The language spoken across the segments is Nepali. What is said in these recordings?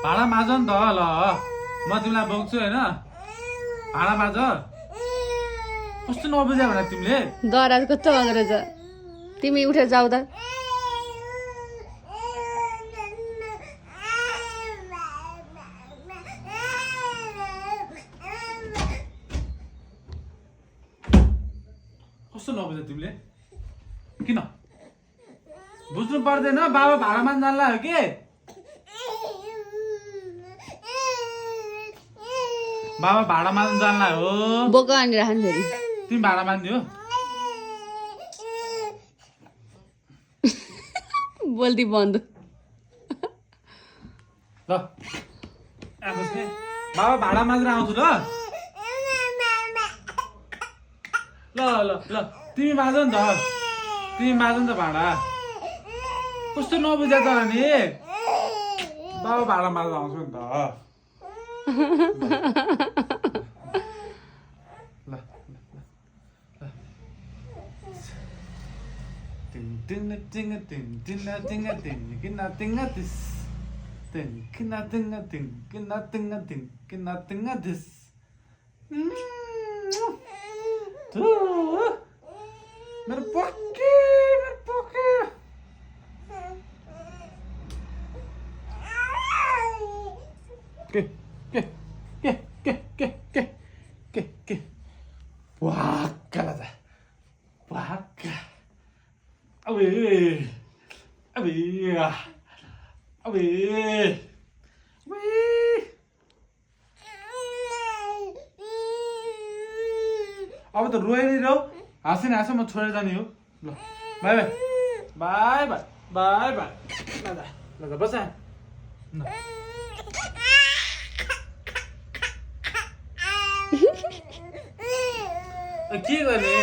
भाँडा माझ नि त ल म तिमीलाई बोक्छु होइन भाँडा माझ कस्तो नबुझ्यो भने तिमीले दराज कस्तो हुँदो रहेछ तिमी उठेर जाऊ त कस्तो नबुझ्यो तिमीले किन बुझ्नु पर्दैन बाबा भाँडा माझ जान्ला हो कि बाबा भाँडा माझ जान्ला हो बोक अनि राख्नु फेरि तिमी भाँडा माझ्ने हो बोल्ती बन्द ल यहाँ बस्ने बाबा भाँडा माझ्न आउँछु ल ल ल ल तिमी माझ नि त तिमी माझ नि त भाँडा कस्तो नबुझ्या तर नि बाबा भाँडा माझ आउँछु नि त ल तिङ तिङ तिङ तिङ तिङ तिङ तिङ किन तिङ दिस तिङ किन तिङ तिङ किन तिङ तिङ किन तिङ दिस मेरो पोके के वाक्का लाजा वाक्का अबे अबे अबे अब त रोए नि रौ हाँसे नि हाँसे म छोडेर जाने हो ल by by by by by by लाजा लाजा बस के गर्ने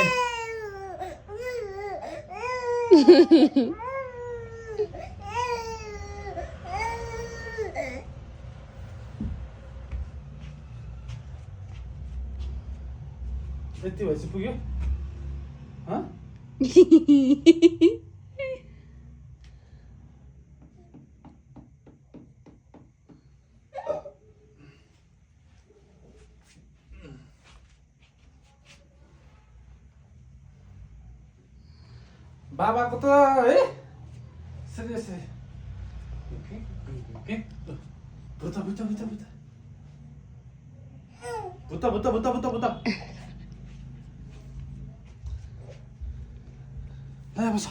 यति भएपछि पुग्यो बाबाको त है सिरियस भुत भुत भुत भुत भुत भुत भुत भुत भुत बस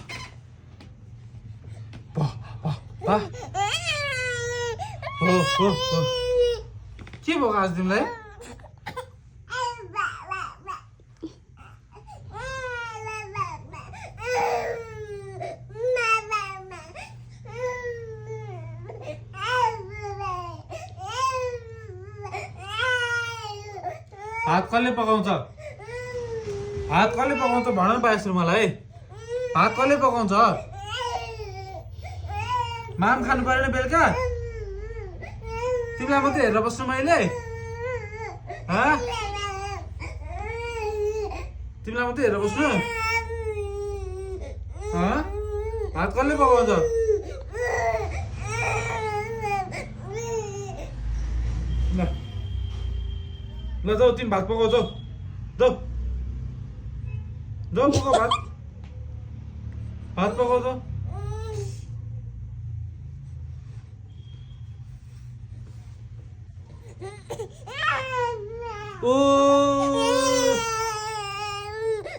के भयो आज तिमीलाई हात कसले पकाउँछ हात कसले पकाउँछ भन न पाएछु मलाई हात कसले पकाउँछ माम खानु परेन बेलुका तिमीलाई मात्रै हेरेर बस्नु मैले तिमीलाई मात्रै हेरेर बस्नु हात कसले पकाउँछ ल जाऊ तिमी भात पकाउ जाऊ जाऊ जाऊ पकाउ भात भात पकाउ जाऊ ओ